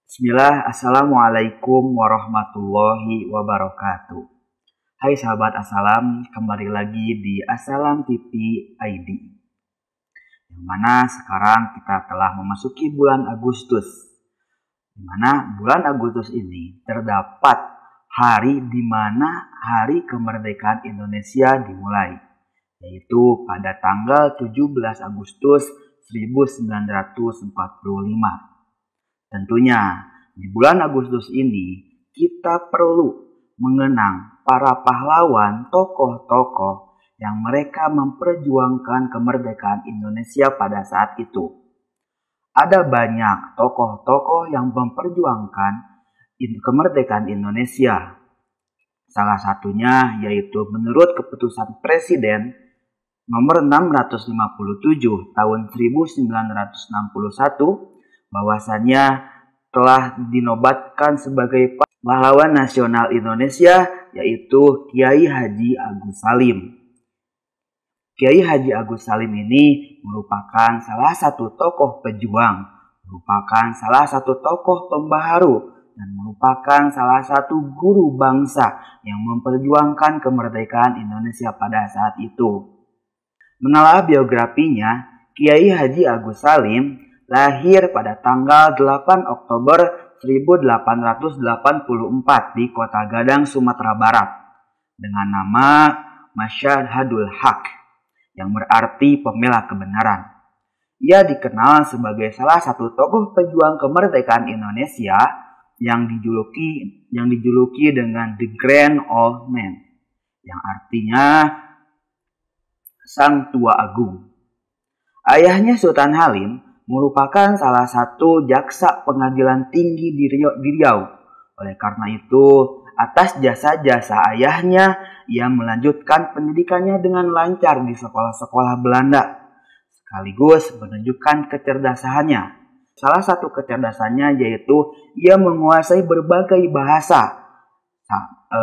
Bismillah, Assalamualaikum warahmatullahi wabarakatuh. Hai sahabat Assalam, kembali lagi di Assalam TV ID. Yang mana sekarang kita telah memasuki bulan Agustus. Di mana bulan Agustus ini terdapat hari di mana hari kemerdekaan Indonesia dimulai, yaitu pada tanggal 17 Agustus 1945. Tentunya di bulan Agustus ini kita perlu mengenang para pahlawan, tokoh-tokoh yang mereka memperjuangkan kemerdekaan Indonesia pada saat itu. Ada banyak tokoh-tokoh yang memperjuangkan kemerdekaan Indonesia. Salah satunya yaitu menurut keputusan Presiden nomor 657 tahun 1961 bahwasannya telah dinobatkan sebagai pahlawan nasional Indonesia, yaitu Kiai Haji Agus Salim. Kiai Haji Agus Salim ini merupakan salah satu tokoh pejuang, merupakan salah satu tokoh pembaharu, dan merupakan salah satu guru bangsa yang memperjuangkan kemerdekaan Indonesia pada saat itu. Menelaah biografinya, Kiai Haji Agus Salim lahir pada tanggal 8 Oktober 1884 di Kota Gadang, Sumatera Barat dengan nama Masyhadul Haq yang berarti pembela kebenaran. Ia dikenal sebagai salah satu tokoh pejuang kemerdekaan Indonesia yang dijuluki dengan The Grand Old Man, yang artinya Sang Tua Agung. Ayahnya Sultan Halim merupakan salah satu jaksa pengadilan tinggi di Riau. Oleh karena itu, atas jasa-jasa ayahnya, ia melanjutkan pendidikannya dengan lancar di sekolah-sekolah Belanda, sekaligus menunjukkan kecerdasannya. Salah satu kecerdasannya yaitu ia menguasai berbagai bahasa,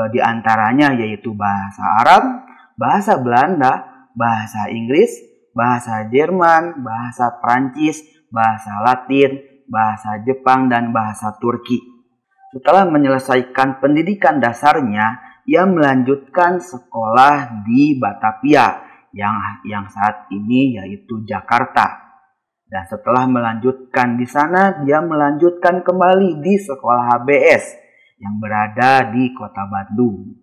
di antaranya yaitu bahasa Arab, bahasa Belanda, bahasa Inggris, bahasa Jerman, bahasa Prancis, bahasa Latin, bahasa Jepang, dan bahasa Turki. Setelah menyelesaikan pendidikan dasarnya, ia melanjutkan sekolah di Batavia yang saat ini yaitu Jakarta. Dan setelah melanjutkan di sana, dia melanjutkan kembali di sekolah HBS yang berada di Kota Bandung.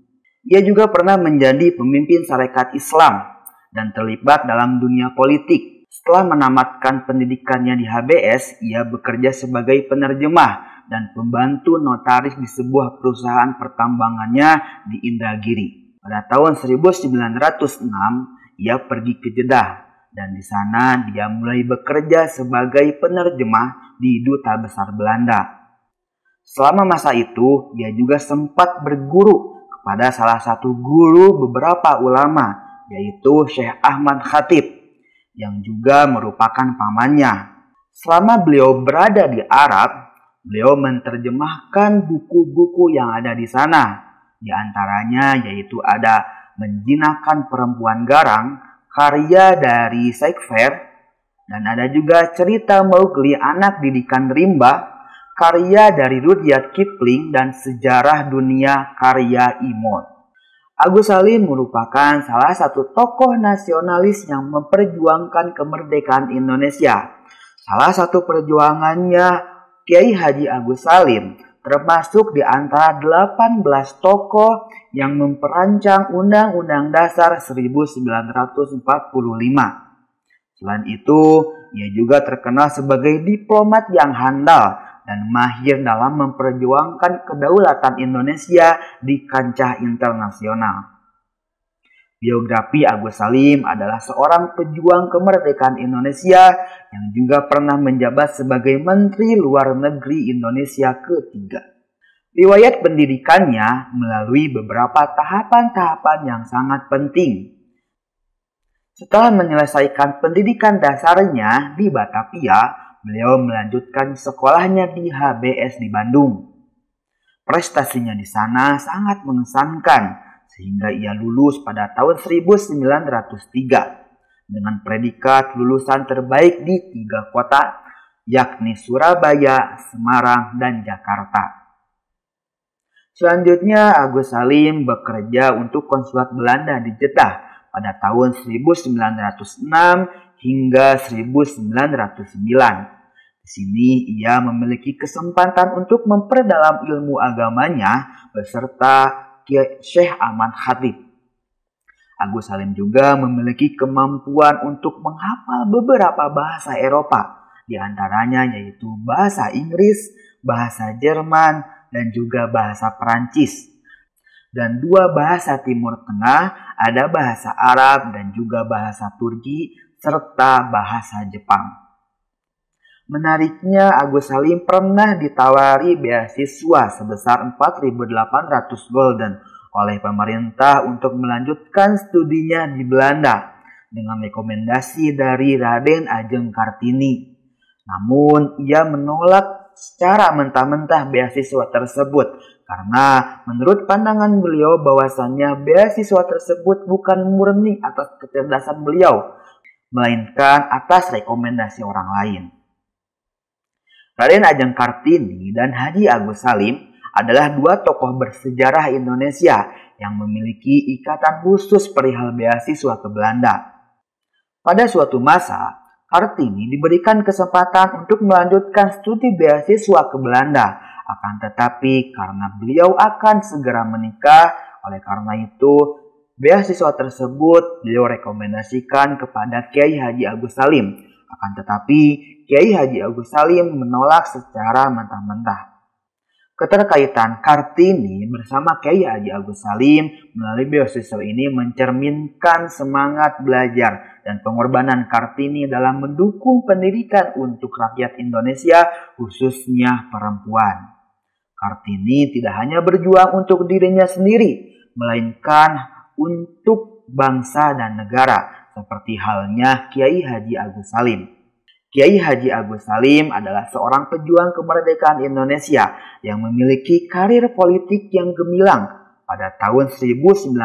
Ia juga pernah menjadi pemimpin Sarekat Islam dan terlibat dalam dunia politik. Setelah menamatkan pendidikannya di HBS, ia bekerja sebagai penerjemah dan pembantu notaris di sebuah perusahaan pertambangannya di Indragiri. Pada tahun 1906, ia pergi ke Jeddah dan di sana dia mulai bekerja sebagai penerjemah di Duta Besar Belanda. Selama masa itu, ia juga sempat berguru kepada salah satu guru beberapa ulama, yaitu Syekh Ahmad Khatib, yang juga merupakan pamannya. Selama beliau berada di Arab, beliau menerjemahkan buku-buku yang ada di sana. Di antaranya yaitu ada Menjinakkan Perempuan Garang, karya dari Syekh Fair, dan ada juga Cerita Mowgli Anak Didikan Rimba, karya dari Rudyard Kipling, dan Sejarah Dunia, karya Imot. Agus Salim merupakan salah satu tokoh nasionalis yang memperjuangkan kemerdekaan Indonesia. Salah satu perjuangannya, Kiai Haji Agus Salim, termasuk di antara 18 tokoh yang memperancang Undang-Undang Dasar 1945. Selain itu, ia juga terkenal sebagai diplomat yang handal dan mahir dalam memperjuangkan kedaulatan Indonesia di kancah internasional. Biografi Agus Salim adalah seorang pejuang kemerdekaan Indonesia yang juga pernah menjabat sebagai Menteri Luar Negeri Indonesia ketiga. Riwayat pendidikannya melalui beberapa tahapan-tahapan yang sangat penting. Setelah menyelesaikan pendidikan dasarnya di Batavia, beliau melanjutkan sekolahnya di HBS di Bandung. Prestasinya di sana sangat mengesankan sehingga ia lulus pada tahun 1903 dengan predikat lulusan terbaik di 3 kota, yakni Surabaya, Semarang, dan Jakarta. Selanjutnya, Agus Salim bekerja untuk konsulat Belanda di Jeddah pada tahun 1906 hingga 1909. Di sini ia memiliki kesempatan untuk memperdalam ilmu agamanya beserta Syekh Ahmad Khatib. Agus Salim juga memiliki kemampuan untuk menghafal beberapa bahasa Eropa, di antaranya yaitu bahasa Inggris, bahasa Jerman, dan juga bahasa Perancis. Dan 2 bahasa Timur Tengah, ada bahasa Arab dan juga bahasa Turki, serta bahasa Jepang. Menariknya, Agus Salim pernah ditawari beasiswa sebesar 4.800 gulden oleh pemerintah untuk melanjutkan studinya di Belanda dengan rekomendasi dari Raden Ajeng Kartini. Namun, ia menolak secara mentah-mentah beasiswa tersebut karena menurut pandangan beliau bahwasannya beasiswa tersebut bukan murni atas kecerdasan beliau, melainkan atas rekomendasi orang lain. Raden Ajeng Kartini dan Haji Agus Salim adalah 2 tokoh bersejarah Indonesia yang memiliki ikatan khusus perihal beasiswa ke Belanda. Pada suatu masa, Kartini diberikan kesempatan untuk melanjutkan studi beasiswa ke Belanda, akan tetapi karena beliau akan segera menikah, oleh karena itu beasiswa tersebut beliau rekomendasikan kepada Kiai Haji Agus Salim. Akan tetapi Kiai Haji Agus Salim menolak secara mentah-mentah. Keterkaitan Kartini bersama Kiai Haji Agus Salim melalui beasiswa ini mencerminkan semangat belajar dan pengorbanan Kartini dalam mendukung pendidikan untuk rakyat Indonesia, khususnya perempuan. Kartini tidak hanya berjuang untuk dirinya sendiri, melainkan untuk bangsa dan negara, seperti halnya Kiai Haji Agus Salim. Kiai Haji Agus Salim adalah seorang pejuang kemerdekaan Indonesia yang memiliki karir politik yang gemilang. Pada tahun 1915,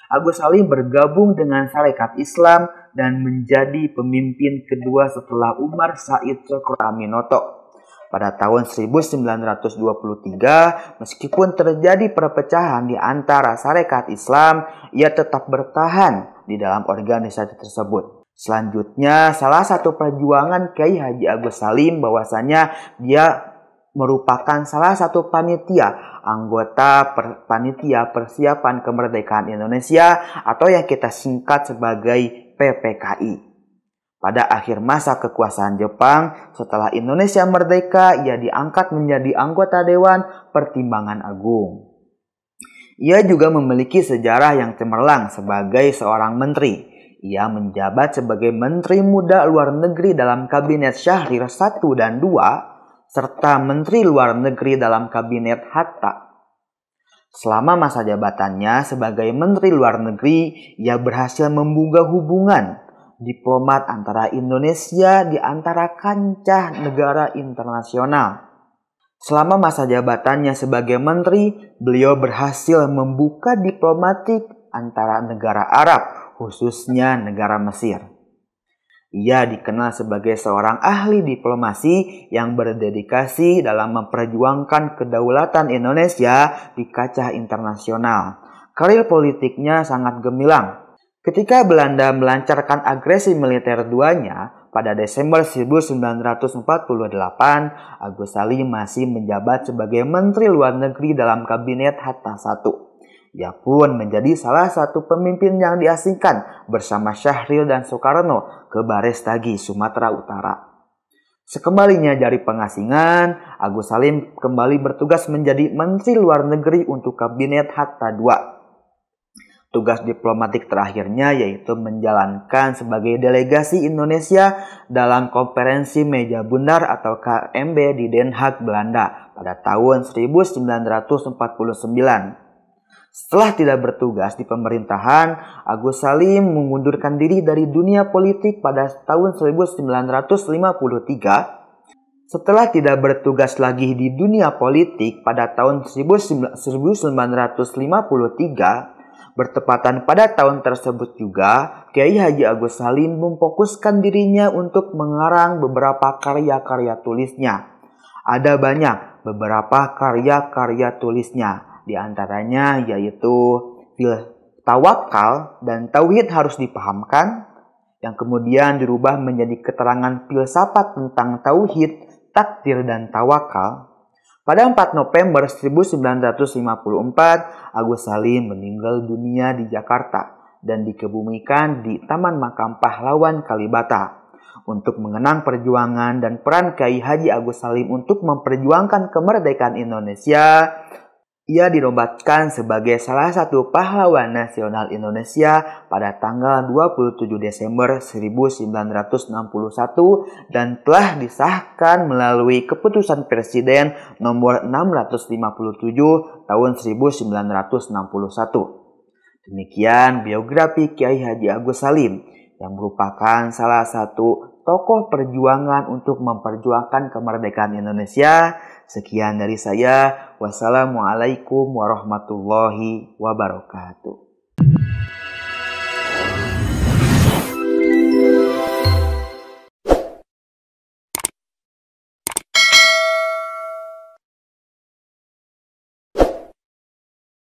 Agus Salim bergabung dengan Sarekat Islam dan menjadi pemimpin kedua setelah Umar Said Sokro-Aminoto. Pada tahun 1923, meskipun terjadi perpecahan di antara Sarekat Islam, ia tetap bertahan di dalam organisasi tersebut. Selanjutnya, salah satu perjuangan Kiai Haji Agus Salim bahwasanya dia merupakan salah satu anggota panitia persiapan kemerdekaan Indonesia atau yang kita singkat sebagai PPKI. Pada akhir masa kekuasaan Jepang, setelah Indonesia merdeka, ia diangkat menjadi anggota Dewan Pertimbangan Agung. Ia juga memiliki sejarah yang cemerlang sebagai seorang menteri. Ia menjabat sebagai Menteri Muda Luar Negeri dalam Kabinet Syahrir I dan II, serta Menteri Luar Negeri dalam Kabinet Hatta. Selama masa jabatannya sebagai Menteri Luar Negeri, ia berhasil membuka hubungan diplomat antara Indonesia di antara kancah negara internasional. Selama masa jabatannya sebagai menteri, beliau berhasil membuka diplomatik antara negara Arab, khususnya negara Mesir. Ia dikenal sebagai seorang ahli diplomasi yang berdedikasi dalam memperjuangkan kedaulatan Indonesia di kancah internasional. Karir politiknya sangat gemilang. Ketika Belanda melancarkan agresi militer duanya pada Desember 1948, Agus Salim masih menjabat sebagai Menteri Luar Negeri dalam Kabinet Hatta I. Ia pun menjadi salah satu pemimpin yang diasingkan bersama Syahrir dan Soekarno ke Barestagi, Sumatera Utara. Sekembalinya dari pengasingan, Agus Salim kembali bertugas menjadi Menteri Luar Negeri untuk Kabinet Hatta II. Tugas diplomatik terakhirnya yaitu menjalankan sebagai delegasi Indonesia dalam konferensi Meja Bundar atau KMB di Den Haag, Belanda pada tahun 1949. Setelah tidak bertugas di pemerintahan, Agus Salim mengundurkan diri dari dunia politik pada tahun 1953. Setelah tidak bertugas lagi di dunia politik pada tahun 1953, Bertepatan pada tahun tersebut juga, Kiai Haji Agus Salim memfokuskan dirinya untuk mengarang beberapa karya-karya tulisnya. Ada banyak beberapa karya-karya tulisnya, di antaranya yaitu Tawakal dan Tauhid harus dipahamkan, yang kemudian dirubah menjadi keterangan filsafat tentang Tauhid, Takdir, dan Tawakal. Pada 4 November 1954, Agus Salim meninggal dunia di Jakarta dan dikebumikan di Taman Makam Pahlawan Kalibata. Untuk mengenang perjuangan dan peran Kiai Haji Agus Salim untuk memperjuangkan kemerdekaan Indonesia, ia dinobatkan sebagai salah satu pahlawan nasional Indonesia pada tanggal 27 Desember 1961 dan telah disahkan melalui keputusan Presiden nomor 657 tahun 1961. Demikian biografi Kiai Haji Agus Salim yang merupakan salah satu tokoh perjuangan untuk memperjuangkan kemerdekaan Indonesia. Sekian dari saya. Wassalamualaikum warahmatullahi wabarakatuh.